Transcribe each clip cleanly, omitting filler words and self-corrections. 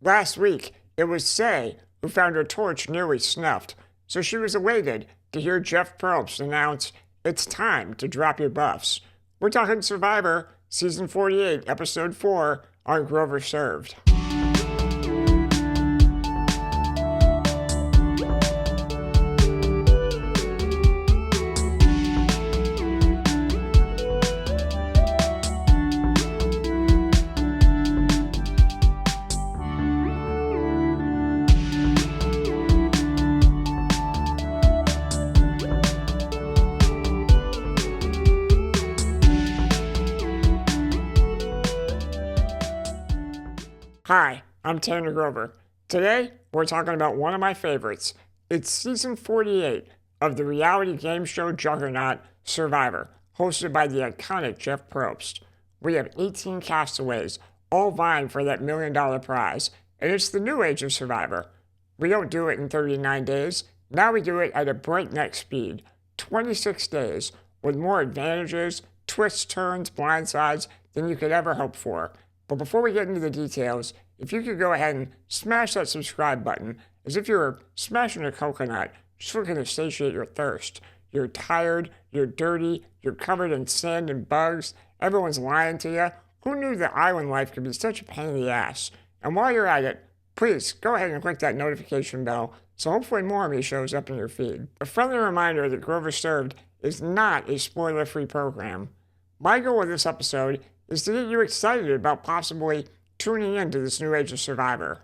Last week, it was Say who found her torch nearly snuffed, so she was elated to hear Jeff Probst announce it's time to drop your buffs. We're talking Survivor, Season 48, Episode 4 on Grover Served. Hi, I'm Tanner Grover. Today, we're talking about one of my favorites. It's Season 48 of the reality game show juggernaut Survivor, hosted by the iconic Jeff Probst. We have 18 castaways, all vying for that $1 million prize, and it's the new age of Survivor. We don't do it in 39 days, now we do it at a breakneck speed, 26 days, with more advantages, twists, turns, blindsides than you could ever hope for. But before we get into the details, if you could go ahead and smash that subscribe button, as if you were smashing a coconut, just looking to satiate your thirst. You're tired, you're dirty, you're covered in sand and bugs, everyone's lying to you. Who knew that island life could be such a pain in the ass? And while you're at it, please go ahead and click that notification bell so hopefully more of me shows up in your feed. A friendly reminder that Grover Served is not a spoiler-free program. My goal with this episode is to get you excited about possibly tuning into this new age of Survivor.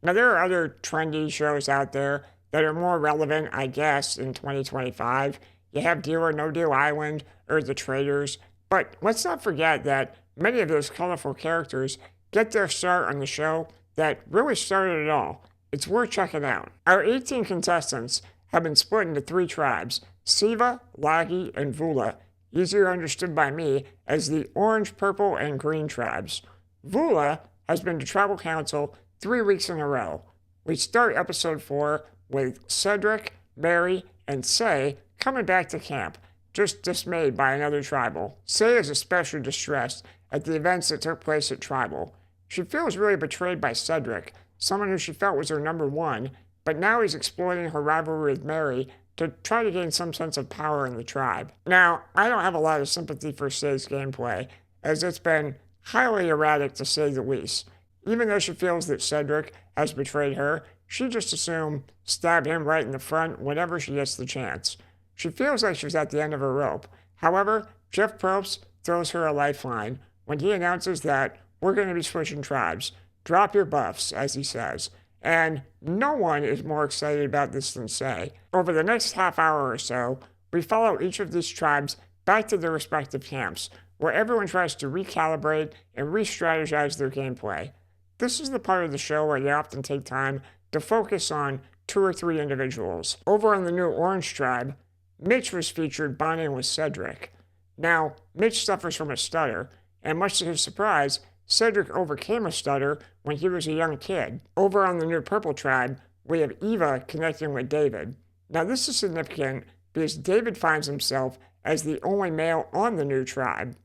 Now, there are other trendy shows out there that are more relevant, I guess, in 2025. You have Deal or No Deal Island or The Traders, but let's not forget that many of those colorful characters get their start on the show that really started it all. It's worth checking out. Our 18 contestants have been split into 3 tribes, Siva, Lagi, and Vula, easier understood by me as the orange, purple, and green tribes. Vula has been to tribal council 3 weeks in a row. We start episode 4 with Cedric, Mary, and Say coming back to camp, just dismayed by another tribal. Say is especially distressed at the events that took place at tribal. She feels really betrayed by Cedric, someone who she felt was her number one, but now he's exploiting her rivalry with Mary to try to gain some sense of power in the tribe. Now, I don't have a lot of sympathy for Say's gameplay, as it's been highly erratic to say the least. Even though she feels that Cedric has betrayed her, she just assumed stab him right in the front whenever she gets the chance. She feels like she's at the end of her rope. However, Jeff Probst throws her a lifeline when he announces that we're going to be switching tribes. Drop your buffs, as he says. And no one is more excited about this than Say. Over the next half hour or so, we follow each of these tribes back to their respective camps, where everyone tries to recalibrate and re-strategize their gameplay. This is the part of the show where they often take time to focus on 2 or 3 individuals. Over on the new Orange tribe, Mitch was featured bonding with Cedric. Now, Mitch suffers from a stutter, and much to his surprise, Cedric overcame a stutter when he was a young kid. Over on the new Purple tribe, we have Eva connecting with David. Now, this is significant because David finds himself as the only male on the new tribe.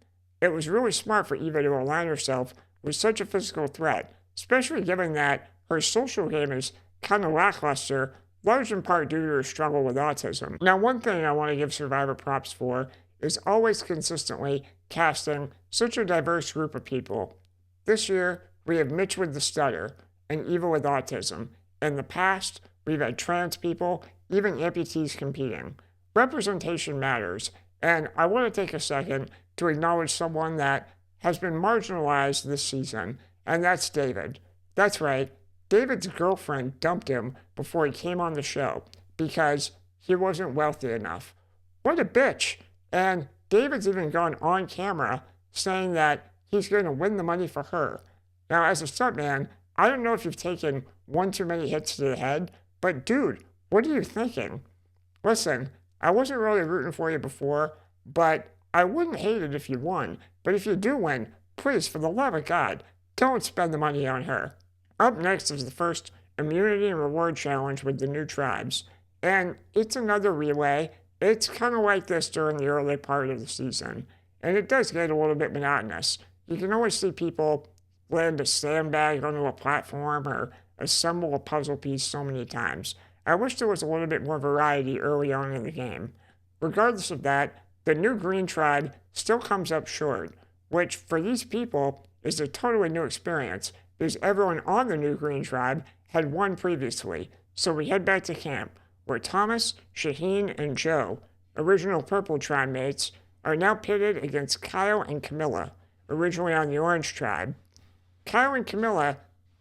It was really smart for Eva to align herself with such a physical threat, especially given that her social game is kind of lackluster, large in part due to her struggle with autism. Now, one thing I want to give Survivor props for is always consistently casting such a diverse group of people. This year, we have Mitch with the stutter and Eva with autism. In the past, we've had trans people, even amputees competing. Representation matters, and I want to take a second to acknowledge someone that has been marginalized this season, and that's David. That's right, David's girlfriend dumped him before he came on the show because he wasn't wealthy enough. What a bitch! And David's even gone on camera saying that he's going to win the money for her. Now, as a stuntman, I don't know if you've taken one too many hits to the head, but dude, what are you thinking? Listen, I wasn't really rooting for you before, but I wouldn't hate it if you won. But if you do win, please, for the love of God, don't spend the money on her. Up next is the first immunity and reward challenge with the new tribes. And it's another relay. It's kind of like this during the early part of the season. And it does get a little bit monotonous. You can always see people land a sandbag onto a platform or assemble a puzzle piece so many times. I wish there was a little bit more variety early on in the game. Regardless of that, the new Green Tribe still comes up short, which for these people is a totally new experience because everyone on the new Green Tribe had won previously. So we head back to camp, where Thomas, Shaheen, and Joe, original Purple Tribe mates, are now pitted against Kyle and Camilla, originally on the Orange Tribe. Kyle and Camilla,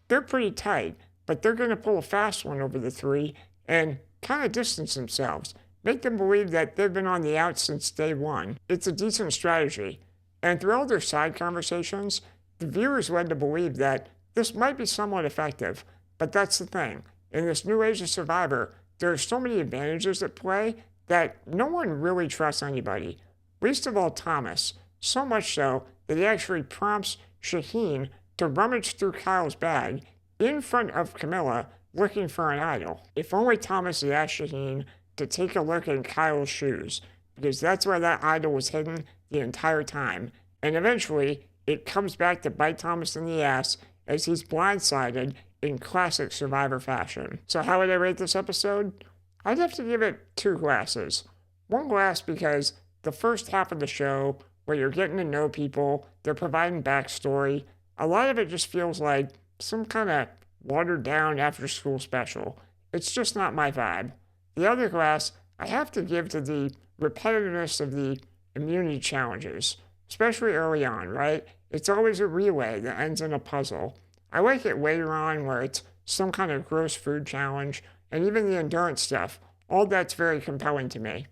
they're pretty tight, but they're going to pull a fast one over the three and kind of distance themselves, make them believe that they've been on the out since day one. It's a decent strategy, and through all their side conversations, the viewers led to believe that this might be somewhat effective, but that's the thing. In this new age of Survivor, there are so many advantages at play that no one really trusts anybody, least of all Thomas, so much so that he actually prompts Shaheen to rummage through Kyle's bag in front of Camilla looking for an idol. If only Thomas had asked Shaheen to take a look in Kyle's shoes, because that's where that idol was hidden the entire time, and eventually it comes back to bite Thomas in the ass as he's blindsided in classic Survivor fashion. So how would I rate this episode? I'd have to give it 2 glasses. 1 glass because the first half of the show, where you're getting to know people, they're providing backstory, a lot of it just feels like some kind of watered down after school special. It's just not my vibe. The other glass I have to give to the repetitiveness of the immunity challenges, especially early on, right? It's always a relay that ends in a puzzle. I like it later on where it's some kind of gross food challenge, and even the endurance stuff. All that's very compelling to me.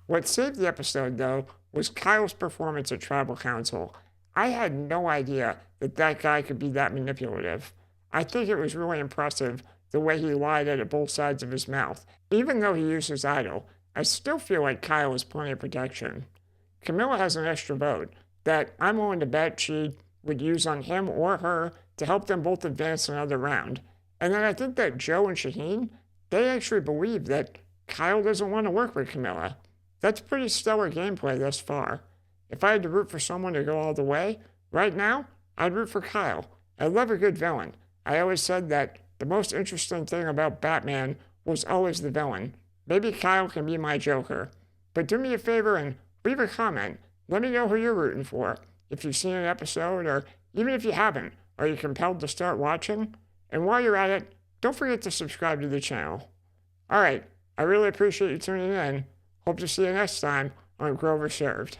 What saved the episode, though, was Kyle's performance at Tribal Council. I had no idea that that guy could be that manipulative. I think it was really impressive the way he lied out of both sides of his mouth. Even though he used his idol, I still feel like Kyle has plenty of protection. Camilla has an extra vote that I'm willing to bet she would use on him or her to help them both advance another round. And then I think that Joe and Shaheen, they actually believe that Kyle doesn't want to work with Camilla. That's pretty stellar gameplay thus far. If I had to root for someone to go all the way, right now, I'd root for Kyle. I love a good villain. I always said that the most interesting thing about Batman was always the villain. Maybe Kyle can be my Joker. But do me a favor and leave a comment. Let me know who you're rooting for. If you've seen an episode, or even if you haven't, are you compelled to start watching? And while you're at it, don't forget to subscribe to the channel. Alright, I really appreciate you tuning in. Hope to see you next time on Grover Served.